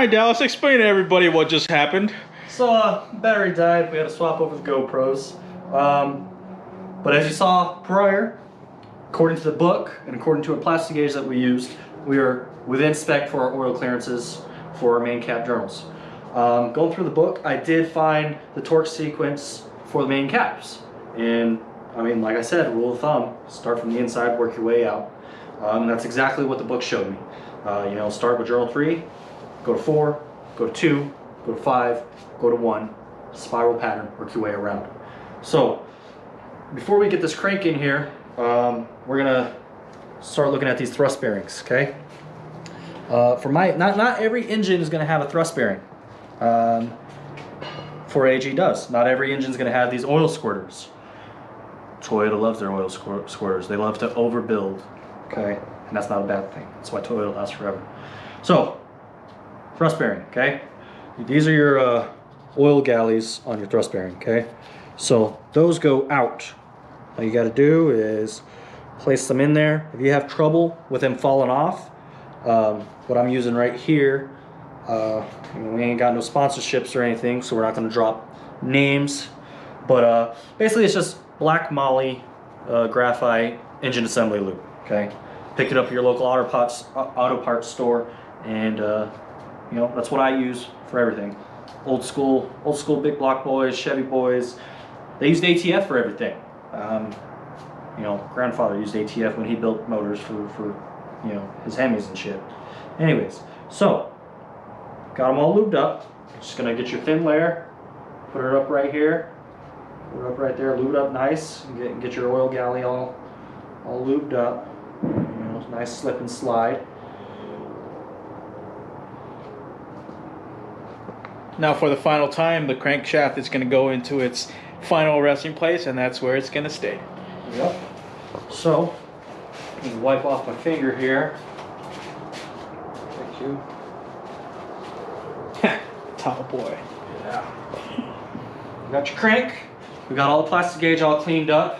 right, Dallas, explain to everybody what just happened. So, battery died. We had to swap over the GoPros. But as you saw prior, according to the book and according to a plastic gauge that we used, we are within spec for our oil clearances for our main cap journals. Going through the book, I did find the torque sequence for the main caps. And I mean, like I said, rule of thumb, start from the inside, work your way out. That's exactly what the book showed me. You know, start with journal 3, go to 4, go to 2, go to 5, go to 1, spiral pattern, work your way around. So, before we get this crank in here, we're gonna start looking at these thrust bearings, okay? For not every engine is gonna have a thrust bearing. 4AG does. Not every engine is gonna have these oil squirters. Toyota loves their oil squirters. They love to overbuild, okay? And that's not a bad thing. That's why Toyota lasts forever. So, thrust bearing, okay? These are your oil galleys on your thrust bearing, okay? So, those go out. All you gotta do is place them in there. If you have trouble with them falling off, what I'm using right here, we ain't got no sponsorships or anything, so we're not gonna drop names. But basically it's just black moly graphite engine assembly lube, okay? Pick it up at your local auto parts store, and you know, that's what I use for everything. Old school big block boys, Chevy boys, they used ATF for everything. You know, grandfather used ATF when he built motors for you know, his Hemis and shit. Anyways, so got them all lubed up. Just gonna get your thin layer, put it up right here, put it up right there, lube it up nice, and get your oil galley all lubed up. You know, nice slip and slide. Now for the final time, the crankshaft is going to go into its final resting place, and that's where it's going to stay. Yep. So, let me wipe off my finger here. Thank you. Top boy. Yeah. We got your crank. We got all the plastic gauge all cleaned up.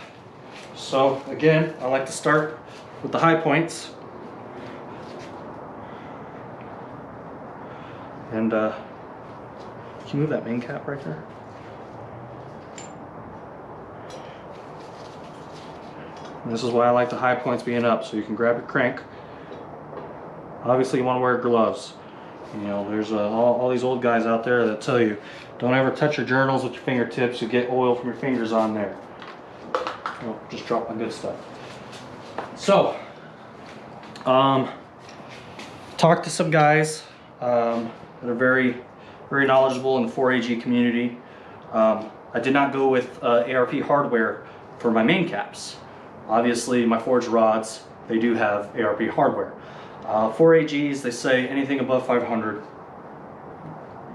So, again, I like to start with the high points. And, can you move that main cap right there? And this is why I like the high points being up, so you can grab your crank. Obviously you want to wear gloves. You know, there's all these old guys out there that tell you, don't ever touch your journals with your fingertips, you get oil from your fingers on there. Oh, just drop my good stuff. So, talked to some guys that are very knowledgeable in the 4AG community. I did not go with ARP hardware for my main caps. Obviously, my forged rods, they do have ARP hardware. 4AGs, they say anything above 500.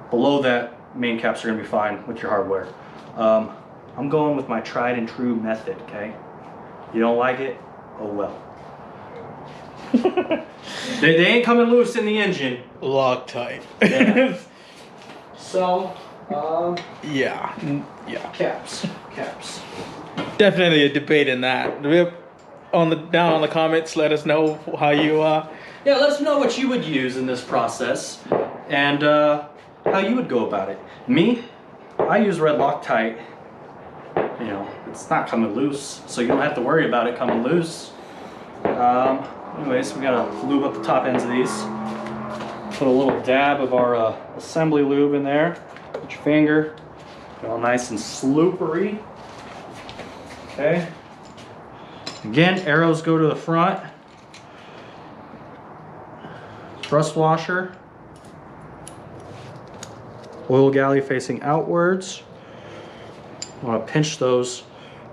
Below that, main caps are going to be fine with your hardware. I'm going with my tried and true method, okay? You don't like it? Oh well. they ain't coming loose in the engine. Loctite. Yeah. So, yeah. caps. Definitely a debate in that. Down on the comments, let us know how you. Yeah, let us know what you would use in this process, and how you would go about it. Me, I use red Loctite. You know, it's not coming loose, so you don't have to worry about it coming loose. Anyways, we gotta lube up the top ends of these. Put a little dab of our assembly lube in there. Put your finger, get all nice and sloopery. Okay. Again, arrows go to the front. Thrust washer. Oil galley facing outwards. You want to pinch those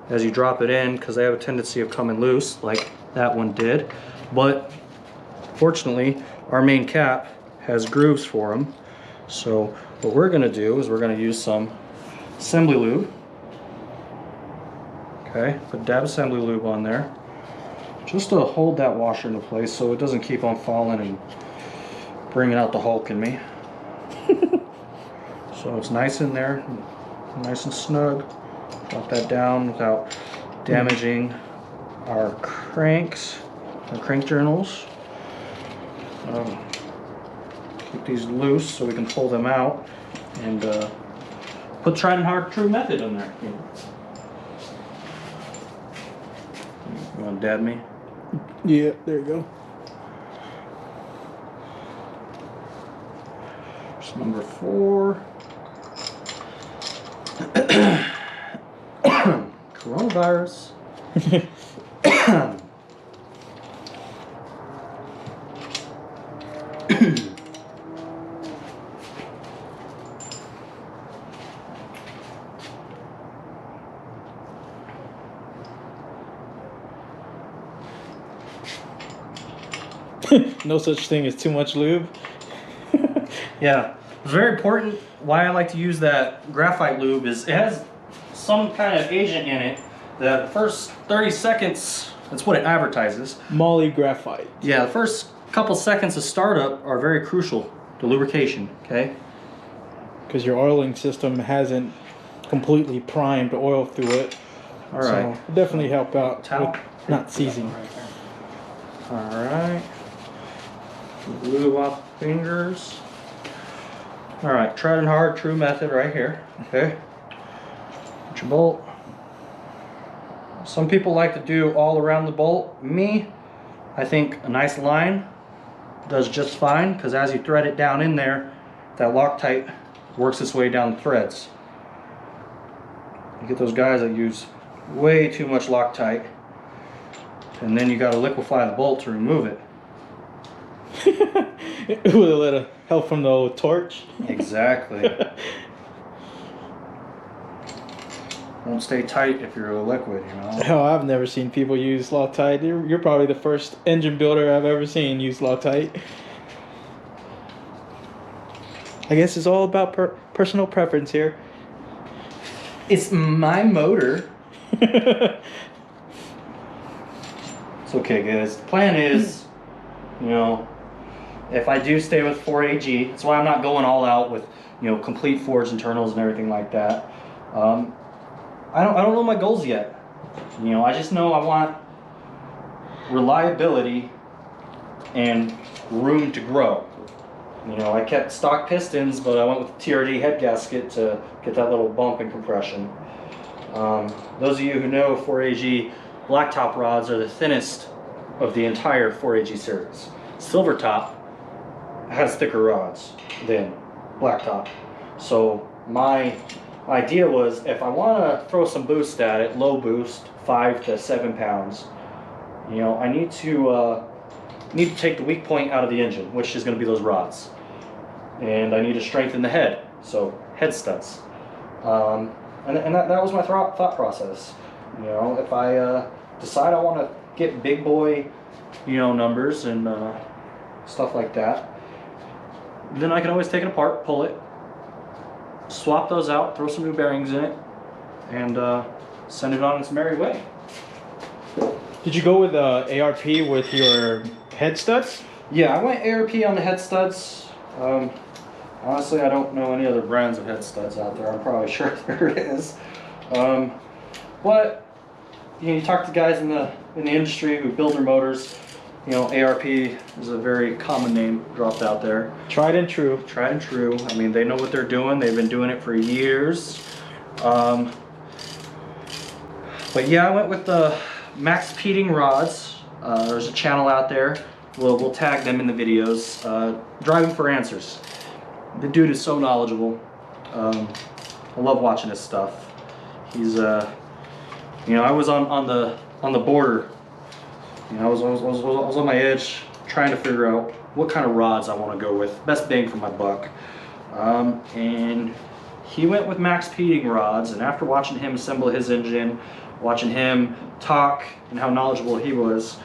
as you drop it in because they have a tendency of coming loose like that one did. But fortunately, our main cap has grooves for them. So what we're going to do is we're going to use some assembly lube. Okay, put dab assembly lube on there just to hold that washer into place so it doesn't keep on falling and bringing out the Hulk in me. So it's nice in there, nice and snug. Drop that down without damaging our cranks, our crank journals. get these loose so we can pull them out and put tried and hard true method in there. You want to dab me? Yeah, there you go. Here's number 4. Coronavirus. No such thing as too much lube. Yeah, it's very important. Why I like to use that graphite lube is it has some kind of agent in it that the first 30 seconds, that's what it advertises. Moly graphite. Yeah, the first couple seconds of startup are very crucial to lubrication, okay? Because your oiling system hasn't completely primed oil through it. All right. So it'll definitely help out Towel? with not seizing. All right. Lube off fingers. All right, tried and hard true method right here, okay? Put your bolt. Some people like to do all around the bolt. Me, I think a nice line does just fine because as you thread it down in there, that Loctite works its way down the threads. You get those guys that use way too much Loctite and then you got to liquefy the bolt to remove it. With a little help from the old torch. Exactly. Won't stay tight if you're a liquid, you know. Hell, I've never seen people use Loctite. You're probably the first engine builder I've ever seen use Loctite. I guess it's all about personal preference here. It's my motor. It's okay, guys. The plan is, you know, if I do stay with 4AG, that's why I'm not going all out with, you know, complete forged internals and everything like that. I don't know my goals yet. You know, I just know I want reliability and room to grow. You know, I kept stock pistons, but I went with the TRD head gasket to get that little bump in compression. Those of you who know 4AG blacktop rods are the thinnest of the entire 4AG series. Silvertop has thicker rods than blacktop. So my idea was if I want to throw some boost at it, low boost, 5 to 7 pounds, you know, I need to take the weak point out of the engine, which is going to be those rods. And I need to strengthen the head, so head studs. And that was my thought process. You know, if I decide I want to get big boy, you know, numbers and stuff like that, then I can always take it apart, pull it, swap those out, throw some new bearings in it, and send it on its merry way. Did you go with ARP with your head studs? Yeah, I went ARP on the head studs. Honestly, I don't know any other brands of head studs out there. I'm probably sure there is. But you know, you talk to guys in the industry who build their motors. You know, ARP is a very common name dropped out there. Tried and true. Tried and true. I mean, they know what they're doing. They've been doing it for years. But yeah, I went with the Max Peating rods. There's a channel out there. We'll tag them in the videos. Driving for Answers. The dude is so knowledgeable. I love watching his stuff. He's, you know, I was on the border. You know, I was on my edge trying to figure out what kind of rods I want to go with. Best bang for my buck. And he went with Max Peating rods, and after watching him assemble his engine, watching him talk and how knowledgeable he was,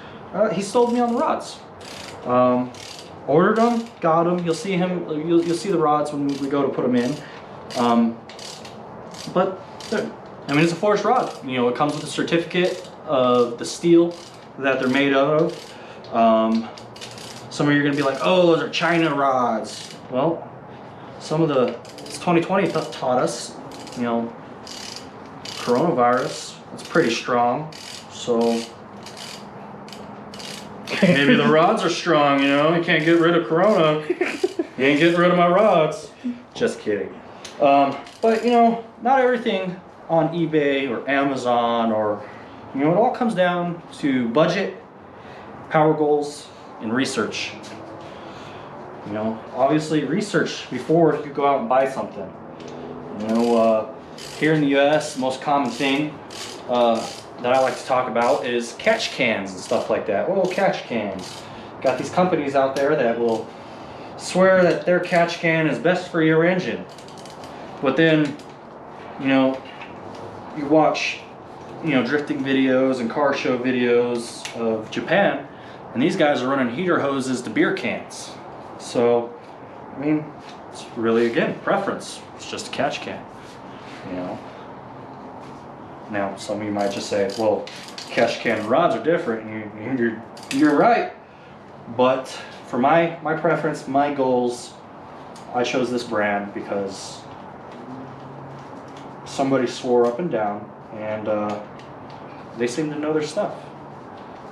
he sold me on the rods. Ordered them, got them. You'll see him. You'll see the rods when we go to put them in. But I mean, it's a forged rod. You know, it comes with a certificate of the steel that they're made out of. Some of you are gonna be like, "Oh, those are China rods." Well, some of the 2020 taught us, you know, coronavirus. It's pretty strong, so Maybe the rods are strong, you know? You can't get rid of Corona. You ain't getting rid of my rods. Just kidding. But, you know, not everything on eBay or Amazon or, you know, it all comes down to budget, power goals, and research. You know, obviously research before you go out and buy something. You know, here in the US, the most common thing that I like to talk about is catch cans and stuff like that. Oil catch cans. Got these companies out there that will swear that their catch can is best for your engine. But then, you know, you watch, you know, drifting videos and car show videos of Japan, and these guys are running heater hoses to beer cans. So, I mean, it's really, again, preference. It's just a catch can, you know. Now, some of you might just say, well, catch can rods are different, and you're right. But for my preference, my goals, I chose this brand because somebody swore up and down, and they seem to know their stuff.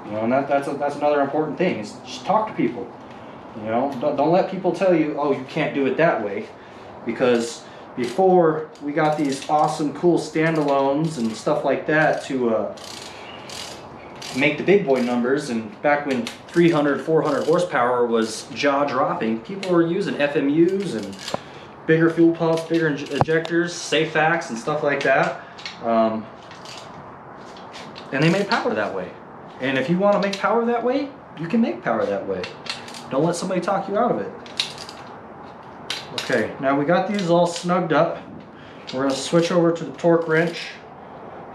You know, and that's another important thing, is just talk to people. You know, don't let people tell you, oh, you can't do it that way, because before we got these awesome, cool standalones and stuff like that to make the big boy numbers, and back when 300, 400 horsepower was jaw-dropping, people were using FMUs and bigger fuel pumps, bigger injectors, safe-ax and stuff like that. And they made power that way. And if you want to make power that way, you can make power that way. Don't let somebody talk you out of it. Okay, now we got these all snugged up. We're going to switch over to the torque wrench.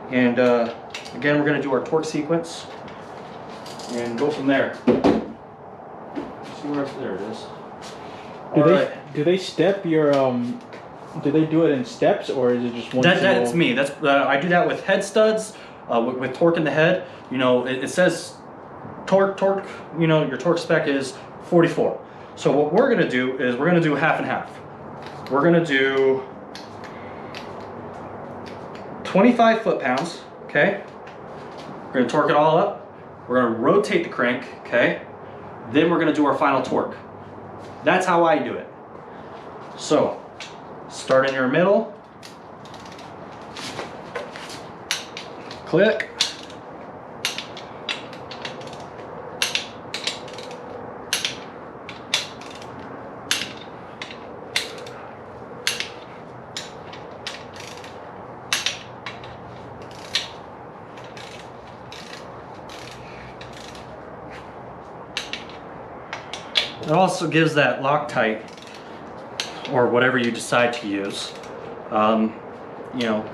And again, we're going to do our torque sequence and go from there. See where there it is. Do they step your do they do it in steps, or is it just one? That's me. That's I do that with head studs, with torque in the head. You know, it says torque. You know, your torque spec is 44. So what we're gonna do is we're gonna do half and half. We're gonna do 25 foot-pounds. Okay. We're gonna torque it all up. We're gonna rotate the crank. Okay. Then we're gonna do our final torque. That's how I do it. So, start in your middle. Click. It also gives that Loctite, or whatever you decide to use, you know,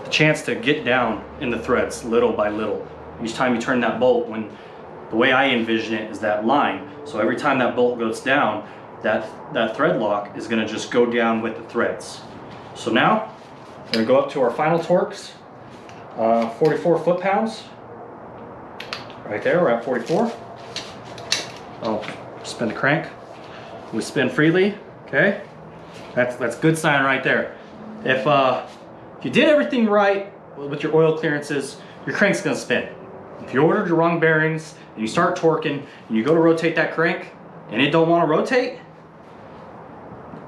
the chance to get down in the threads little by little. Each time you turn that bolt, when the way I envision it is that line. So every time that bolt goes down, that thread lock is going to just go down with the threads. So now we're going to go up to our final torques, 44 foot-pounds. Right there, we're at 44. Oh, spin the crank. We spin freely. Okay, that's good sign right there. If you did everything right with your oil clearances, your crank's gonna spin. If you ordered your wrong bearings and you start torquing and you go to rotate that crank and it don't want to rotate,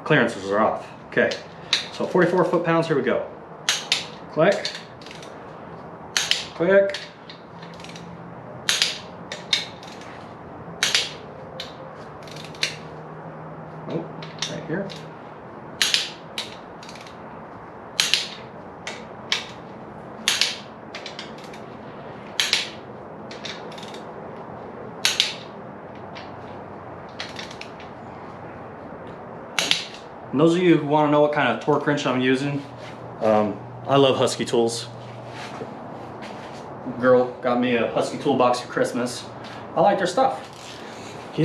clearances are off. Okay, so 44 foot-pounds. Here we go. Click, click. Oh, right here. And those of you who want to know what kind of torque wrench I'm using, I love Husky tools. Girl got me a Husky toolbox for Christmas. I like their stuff. He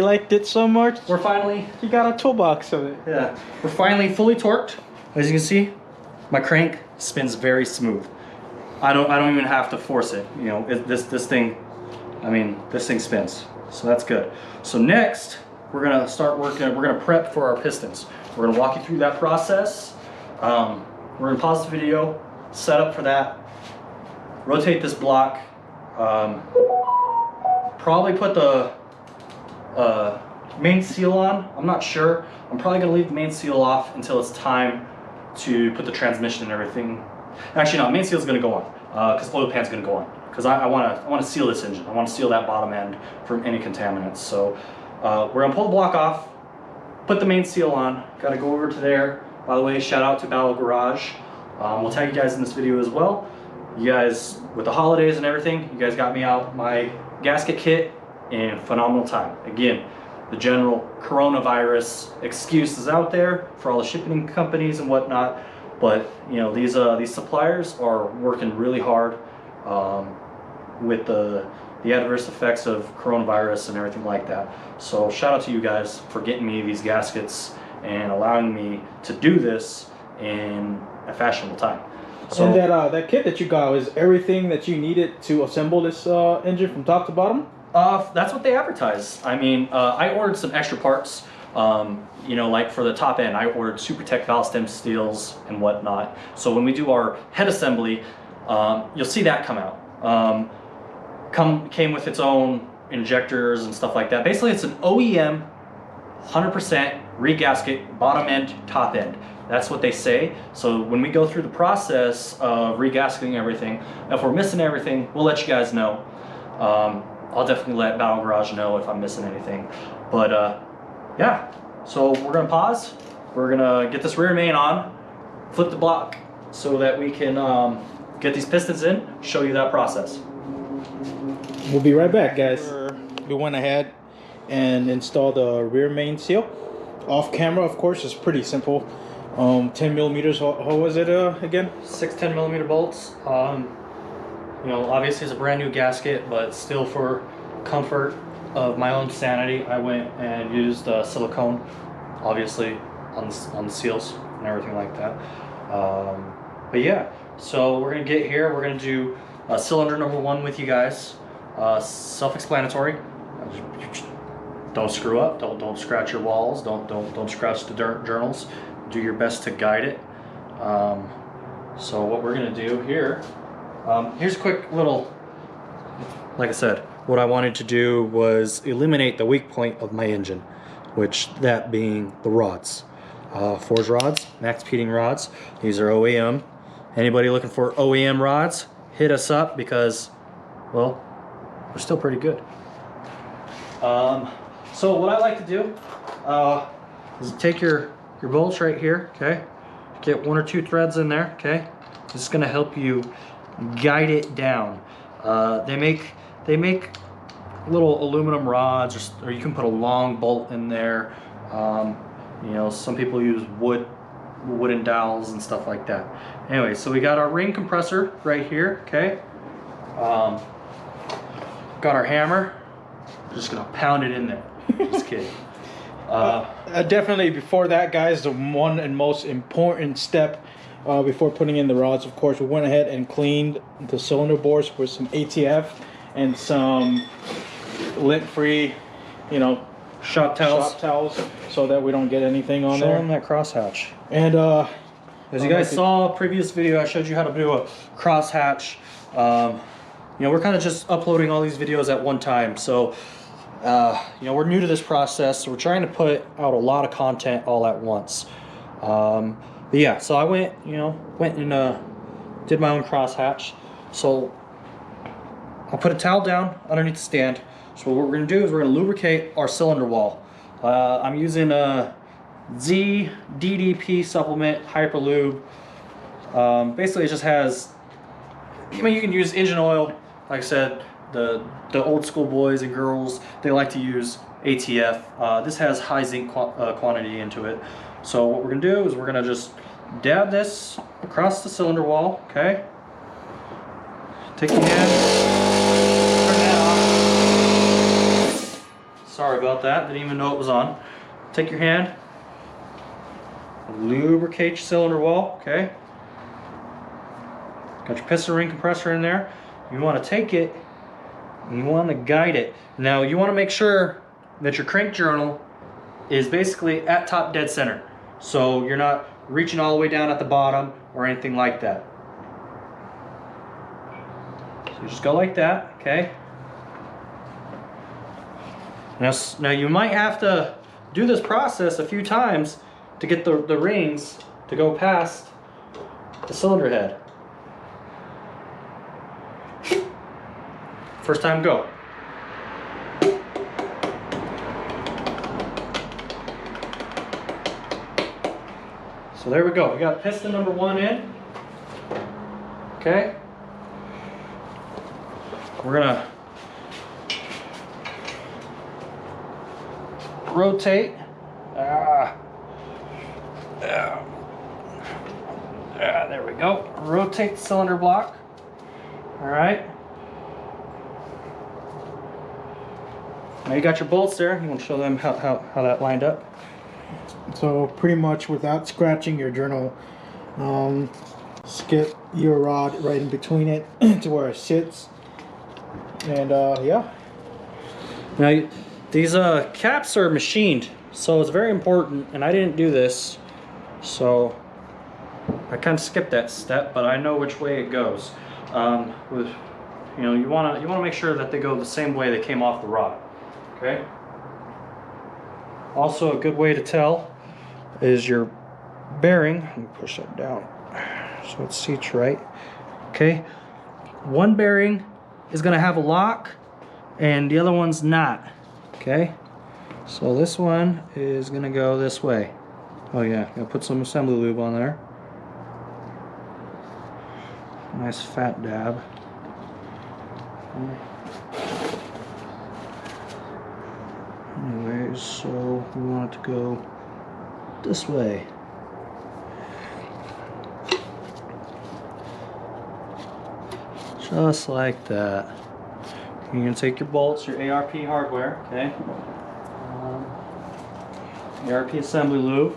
liked it so much. We're finally, He got a toolbox of it. yeah, we're finally fully torqued. As you can see, my crank spins very smooth. I don't even have to force it. You know, this thing, I mean, this thing spins. So that's good. So next, we're gonna start working. We're gonna prep for our pistons. We're gonna walk you through that process. We're gonna pause the video, set up for that, rotate this block, probably put the main seal on. I'm not sure. I'm probably gonna leave the main seal off until it's time to put the transmission and everything. Actually, no, main seal is gonna go on because oil pan's gonna go on because I want to seal this engine. I want to seal that bottom end from any contaminants. So we're gonna pull the block off, put the main seal on. Got to go over to there. By the way, shout out to Battle Garage. We'll tag you guys in this video as well. You guys, with the holidays and everything, you guys got me out my gasket kit in phenomenal time. Again, the general coronavirus excuse is out there for all the shipping companies and whatnot, but you know, these suppliers are working really hard with the adverse effects of coronavirus and everything like that. So shout out to you guys for getting me these gaskets and allowing me to do this in a fashionable time. So, and that kit that you got is everything that you needed to assemble this engine from top to bottom? That's what they advertise. I mean, I ordered some extra parts. You know, like for the top end, I ordered SuperTech valve stem steels and whatnot. So when we do our head assembly, you'll see that come out. Came with its own injectors and stuff like that. Basically, it's an OEM 100% regasket, bottom end, top end. That's what they say. So when we go through the process of regasketing everything, if we're missing everything, we'll let you guys know. I'll definitely let Battle Garage know if I'm missing anything. But yeah, so we're gonna pause. We're gonna get this rear main on, flip the block so that we can get these pistons in, show you that process. We'll be right back, guys. We went ahead and installed the rear main seal. Off camera, of course, is pretty simple. 10 millimeters, how was it again? 6 10mm bolts. You know, obviously it's a brand new gasket, but still for comfort of my own sanity, I went and used silicone, obviously, on the seals and everything like that. But yeah, so we're gonna get here. We're gonna do cylinder number 1 with you guys. Self-explanatory. Don't screw up. Don't scratch your walls. Don't scratch the journals. Do your best to guide it. So what we're gonna do here, here's a quick little, like I said, what I wanted to do was eliminate the weak point of my engine, which that being the rods. Forge rods, max heating rods. These are OEM. Anybody looking for OEM rods, hit us up because, well, they're still pretty good. So what I like to do is take your bolts right here, okay? Get 1 or 2 threads in there, okay? This is gonna help you guide it down. They make little aluminum rods, or you can put a long bolt in there. You know, some people use wooden dowels and stuff like that. Anyway, so we got our ring compressor right here, okay? Got our hammer. We're just gonna pound it in there. Just kidding. Definitely before that, guys, the one and most important step before putting in the rods, of course, we went ahead and cleaned the cylinder bores with some ATF and some lint-free, you know, shop towels, so that we don't get anything on Show there. them that crosshatch. And as you guys saw previous video, I showed you how to do a crosshatch. You know, we're kind of just uploading all these videos at one time, so you know, we're new to this process, so we're trying to put out a lot of content all at once. But yeah, so I went and did my own crosshatch. So I'll put a towel down underneath the stand. So what we're gonna do is we're gonna lubricate our cylinder wall. I'm using a DDP supplement Hyper Lube. Basically, it just has, I mean, you can use engine oil. Like I said, the old school boys and girls, they like to use ATF. This has high zinc quantity into it. So what we're gonna do is we're gonna just dab this across the cylinder wall, okay? Take your hand, turn that off. Sorry about that, didn't even know it was on. Take your hand, lubricate your cylinder wall, okay? Got your piston ring compressor in there. You wanna take it, and you wanna guide it. Now you wanna make sure that your crank journal is basically at top dead center. So you're not reaching all the way down at the bottom or anything like that. So you just go like that, okay? Now you might have to do this process a few times to get the rings to go past the cylinder head. First time, go. So there we go. We got piston number 1 in. Okay. We're gonna rotate. There we go. Rotate the cylinder block. All right. Now you got your bolts there. You want to show them how that lined up? So pretty much without scratching your journal, skip your rod right in between it to where it sits. And yeah. Now these caps are machined, so it's very important, and I didn't do this, so I kind of skipped that step, but I know which way it goes. With, you want to make sure that they go the same way they came off the rod. Okay. Also, a good way to tell is your bearing. Let me push that down so it seats right. Okay. One bearing is going to have a lock, and the other one's not. Okay. So this one is going to go this way. Oh yeah, gonna put some assembly lube on there. Nice fat dab. Anyways, so we want it to go this way. Just like that. You're gonna take your bolts, your ARP hardware, okay? ARP Assembly Lube.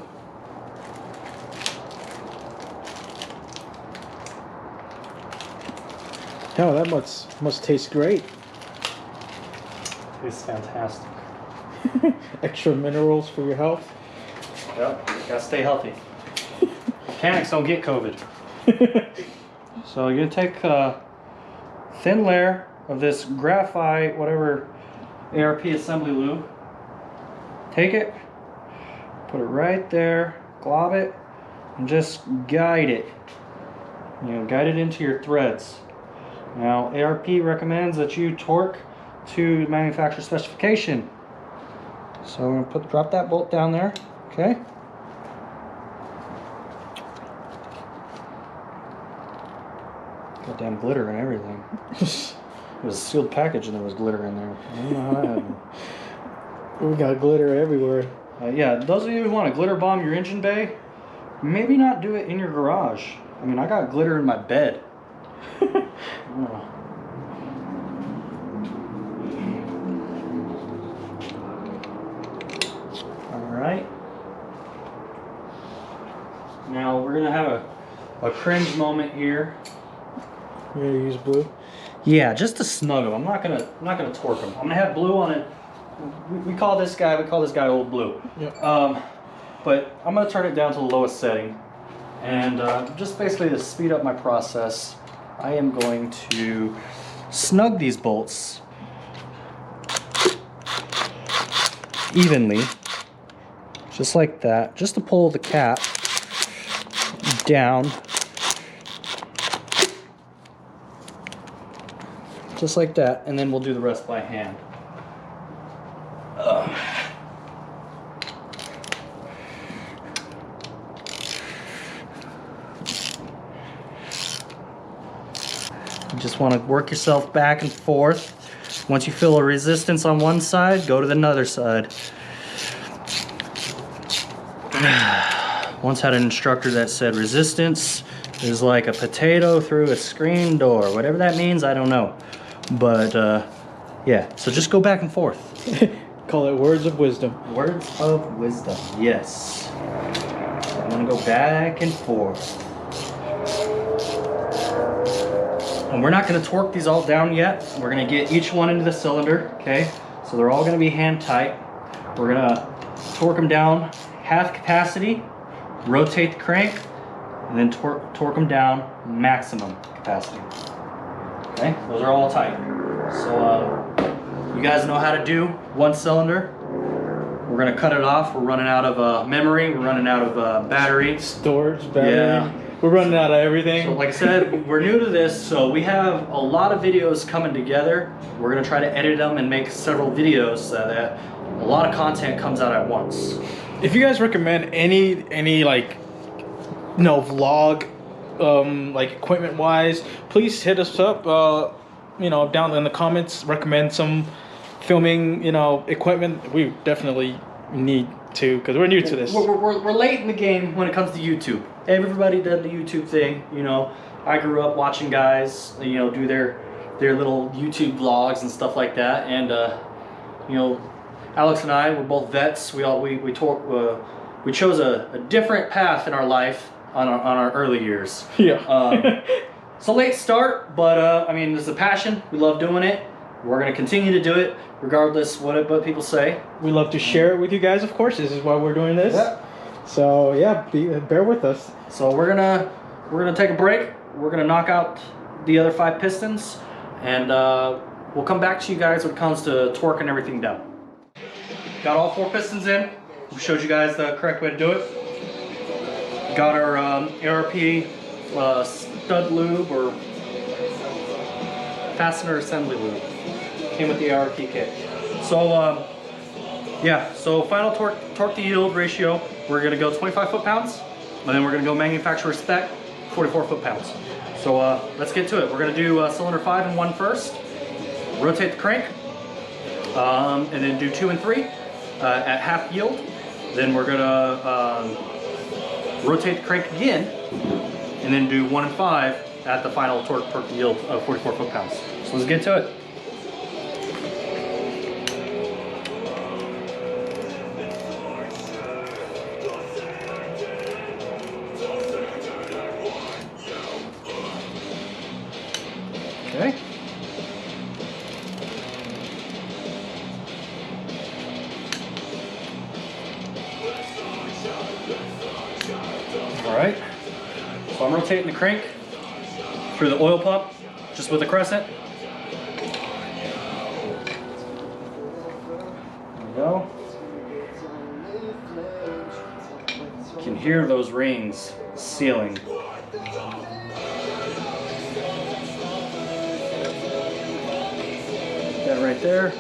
Oh, that must taste great. Tastes fantastic. Extra minerals for your health. Yep, gotta stay healthy. Mechanics don't get COVID. So you're gonna take a thin layer of this graphite, whatever, ARP Assembly Lube. Take it, put it right there, glob it, and just guide it. Guide it into your threads. Now, ARP recommends that you torque to manufacturer specification. So I'm gonna drop that bolt down there, okay? Goddamn glitter and everything. It was a sealed package and there was glitter in there. I don't know how that happened. We got glitter everywhere. Yeah, those of you who want to glitter bomb your engine bay, maybe not do it in your garage. I mean, I got glitter in my bed. Alright. Now we're going to have a cringe moment here. You're gonna use blue? Yeah, just to snug them. I'm not gonna torque them. I'm gonna have blue on it. We call this guy Old Blue. Yep. But I'm gonna turn it down to the lowest setting, and just basically to speed up my process, I am going to snug these bolts evenly, just like that, just to pull the cap down. Just like that, and then we'll do the rest by hand. You just want to work yourself back and forth. Once you feel a resistance on one side, go to the other side. Once had an instructor that said resistance is like a potato through a screen door. Whatever that means, I don't know. But yeah, so just go back and forth. Call it words of wisdom. Words of wisdom, yes. So I'm gonna go back and forth. And we're not gonna torque these all down yet. We're gonna get each one into the cylinder, okay? So they're all gonna be hand tight. We're gonna torque them down half capacity, rotate the crank, and then torque them down maximum capacity. Okay, those are all tight. So You guys know how to do one cylinder. We're gonna cut it off. We're running out of memory. We're running out of battery. Storage, battery. Yeah. We're running out of everything. So like I said, we're new to this, so we have a lot of videos coming together. We're gonna try to edit them and make several videos so that a lot of content comes out at once. If you guys recommend any like, you know, vlog, like equipment wise, please hit us up. You know, down in the comments, recommend some filming, you know, equipment. We definitely need to, because we're new to this. We're late in the game when it comes to YouTube. Everybody did the YouTube thing, you know. I grew up watching guys, you know, do their little YouTube vlogs and stuff like that. And you know, Alex and I were both vets. We chose a different path in our life on our early years. Yeah. It's a late start, but I mean, it's a passion. We love doing it. We're gonna continue to do it, regardless what people say. We love to share it with you guys, of course. This is why we're doing this. Yeah. So yeah, bear with us. So we're gonna take a break. We're gonna knock out the other 5 pistons, and we'll come back to you guys when it comes to torque and everything down. Got all 4 pistons in. We showed you guys the correct way to do it. Got our Arp stud lube or fastener assembly lube. Came with the Arp kit. So yeah, so final torque to yield ratio, we're gonna go 25 foot-pounds, and then we're gonna go manufacturer spec, 44 foot-pounds. So let's get to it. We're gonna do cylinder 5 and 1 first, rotate the crank, and then do 2 and 3 at half yield. Then we're gonna rotate the crank again, and then do 1 and 5 at the final torque to yield of 44 foot-pounds. So let's get to it. Okay. All right. So I'm rotating the crank through the oil pump, just with a crescent. There we go. You can hear those rings sealing. That right there.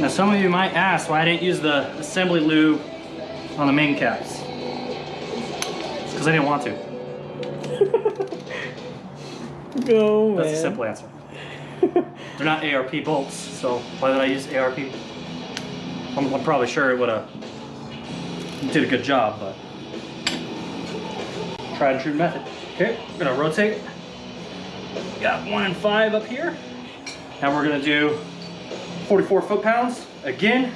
Now some of you might ask why I didn't use the assembly lube on the main caps. It's because I didn't want to. Go, That's man. a simple answer. They're not ARP bolts, so why did I use ARP? I'm probably sure it would have did a good job, but tried and true method. Okay, we're gonna rotate. Got 1 and 5 up here. Now we're gonna do 44 foot-pounds. Again,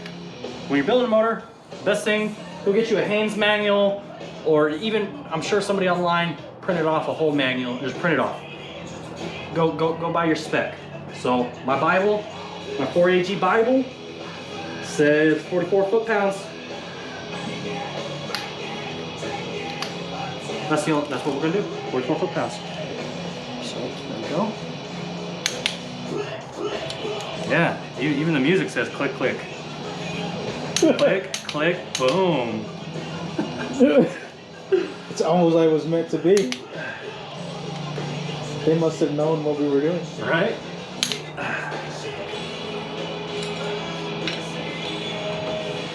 when you're building a motor, best thing, go get you a Haynes manual, or even, I'm sure somebody online printed off a whole manual, just print it off. Go buy your spec. So my Bible, my 4AG Bible, says 44 foot-pounds. That's what we're gonna do, 44 foot-pounds. So there we go. Yeah, even the music says click, click. Click, click, boom. It's almost like it was meant to be. They must have known what we were doing. Right?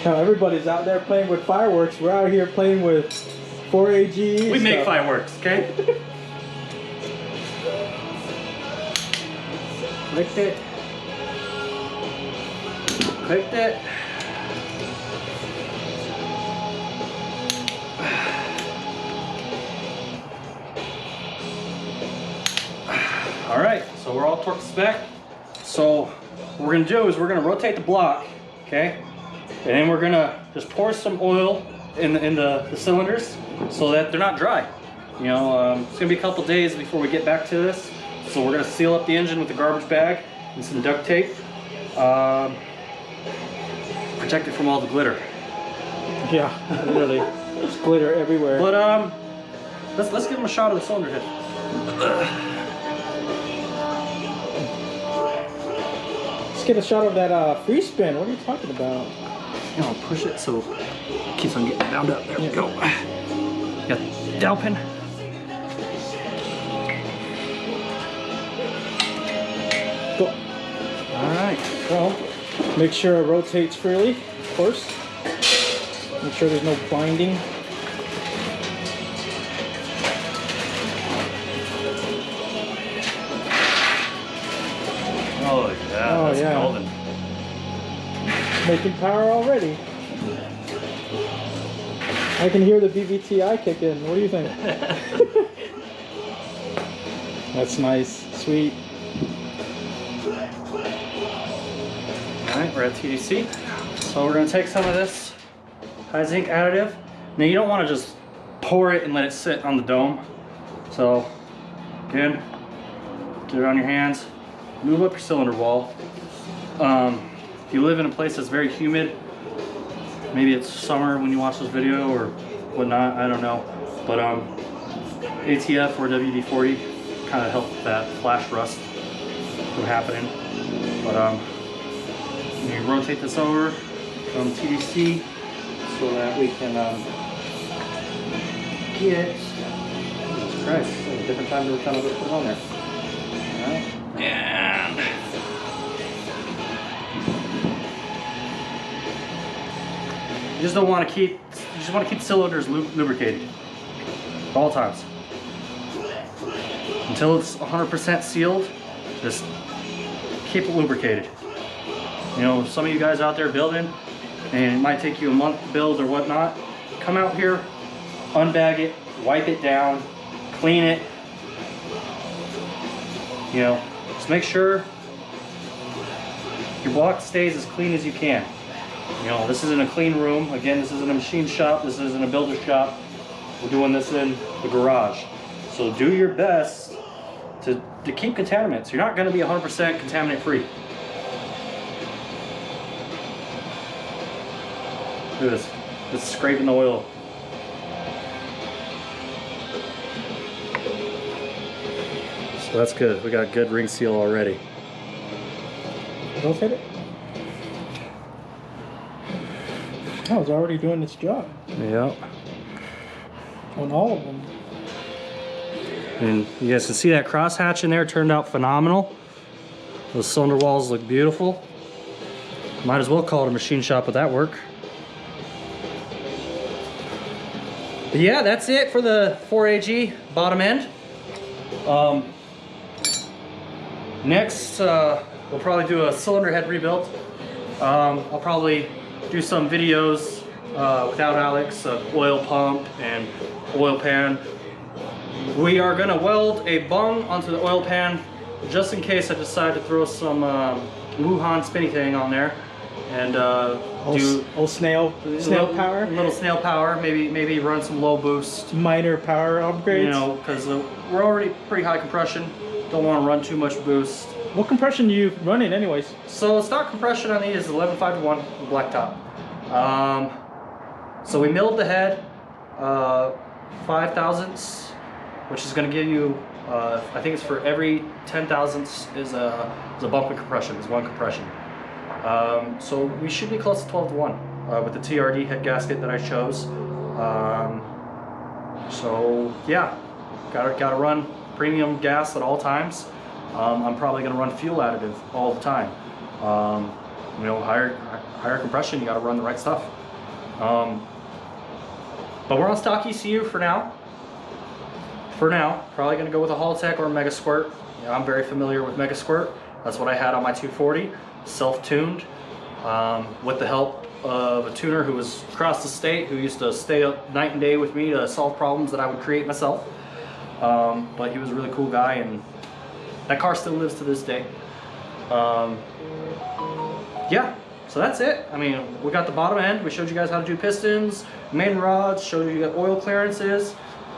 Now everybody's out there playing with fireworks. We're out here playing with 4AG. We make fireworks, okay? Clicked it. Clicked it. All right, so we're all torque spec. So what we're gonna do is we're gonna rotate the block, okay? And then we're gonna just pour some oil in the cylinders so that they're not dry. You know, it's gonna be a couple days before we get back to this. So we're gonna seal up the engine with the garbage bag, and some duct tape. Protect it from all the glitter. Yeah, literally. There's glitter everywhere. But let's give him a shot of the cylinder head. Let's get a shot of that free spin. What are you talking about? You know, push it so it keeps on getting bound up. There we go. Got the dowel pin. Go. All right. Well, make sure it rotates freely, of course. Make sure there's no binding. Oh yeah, Oh, that's yeah. golden. Making power already. I can hear the BVTI kick in. What do you think? That's nice. Sweet. Alright, we're at TDC. So we're going to take some of this high zinc additive. Now you don't want to just pour it and let it sit on the dome. So again, get it on your hands. Move up your cylinder wall. If you live in a place that's very humid, maybe it's summer when you watch this video or whatnot, I don't know. But ATF or WD-40 kind of help that flash rust from happening. But you rotate this over from TDC so that we can get, Jesus Christ, a different time to kind of put it on there. Alright, and you just don't want to keep, you just want to keep cylinders lubricated at all times. Until it's 100% sealed, just keep it lubricated. You know, some of you guys out there building, and it might take you a month to build or whatnot, come out here, unbag it, wipe it down, clean it. You know, just make sure your block stays as clean as you can. You know, this isn't a clean room. Again, this isn't a machine shop. This isn't a builder shop. We're doing this in the garage. So do your best to keep contaminants. You're not going to be 100% contaminant free. Look at this. It's scraping the oil. So that's good. We got a good ring seal already. Rotate it. Oh, it's already doing its job. Yep. On all of them. And you guys can see that crosshatch in there turned out phenomenal. Those cylinder walls look beautiful. Might as well call it a machine shop with that work. But yeah, that's it for the 4AG bottom end. Next, we'll probably do a cylinder head rebuild. I'll probably do some videos without Alex, oil pump and oil pan. We are gonna weld a bung onto the oil pan just in case I decide to throw some Wuhan spinny thing on there and do old snail power. A little snail power. Maybe run some low boost. Minor power upgrades. You know, because we're already pretty high compression. Don't want to run too much boost. What compression do you run in anyways? So stock compression on these is 11.5 to 1 black top. So we milled the head 5 thousandths, which is going to give you, I think it's for every 10 thousandths is a bump in compression, is one compression. So we should be close to 12 to 1 with the TRD head gasket that I chose. So yeah, gotta run premium gas at all times. I'm probably gonna run fuel additive all the time. You know, higher compression, you gotta run the right stuff. But we're on stock ECU for now. Probably gonna go with a Haltech or a Mega Squirt. You know, I'm very familiar with Mega Squirt. That's what I had on my 240, self-tuned, with the help of a tuner who was across the state, who used to stay up night and day with me to solve problems that I would create myself. But he was a really cool guy, and that car still lives to this day. Yeah, so that's it. I mean, we got the bottom end. We showed you guys how to do pistons, main rods, showed you oil clearances.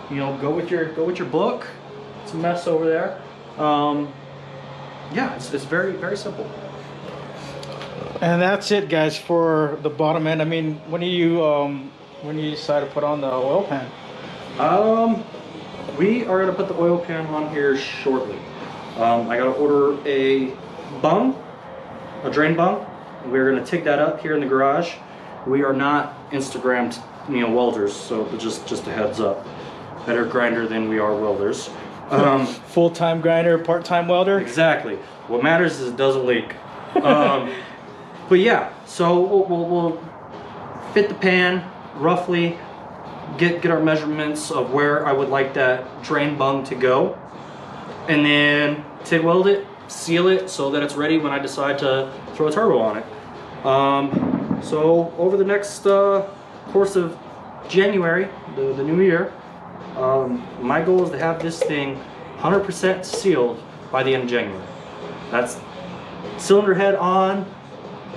You know, go with your book. It's a mess over there. yeah, it's very, very simple. And that's it, guys, for the bottom end. I mean, when you decide to put on the oil pan? We are gonna put the oil pan on here shortly. I gotta order a bung, a drain bung. We're gonna take that up here in the garage. We are not Instagrammed, welders, so just a heads up. Better grinder than we are welders. Full-time grinder, part-time welder? Exactly. What matters is it doesn't leak. But yeah, so we'll fit the pan roughly, get our measurements of where I would like that drain bung to go, and then TIG weld it, seal it so that it's ready when I decide to throw a turbo on it. So over the next course of January, the new year, my goal is to have this thing 100% sealed by the end of January. That's cylinder head on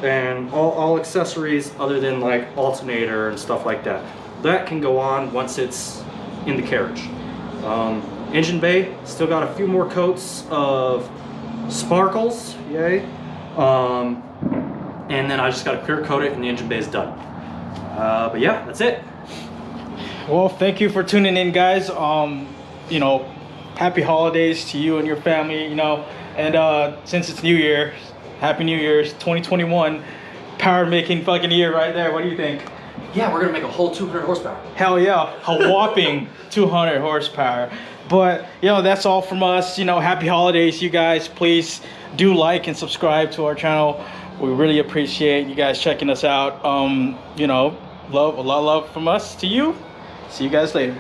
and all accessories other than like alternator and stuff like that. That can go on once it's in the carriage. Engine bay, still got a few more coats of sparkles, yay. And then I just got to clear coat it and the engine bay is done. But yeah, that's it. Well, thank you for tuning in, guys. Happy holidays to you and your family, and since it's New Year, Happy New Year's 2021, power making fucking year right there. What do you think? Yeah, we're gonna make a whole 200 horsepower. Hell yeah, a whopping 200 horsepower. But that's all from us. Happy holidays, you guys. Please do like and subscribe to our channel. We really appreciate you guys checking us out. A lot of love from us to you. See you guys later.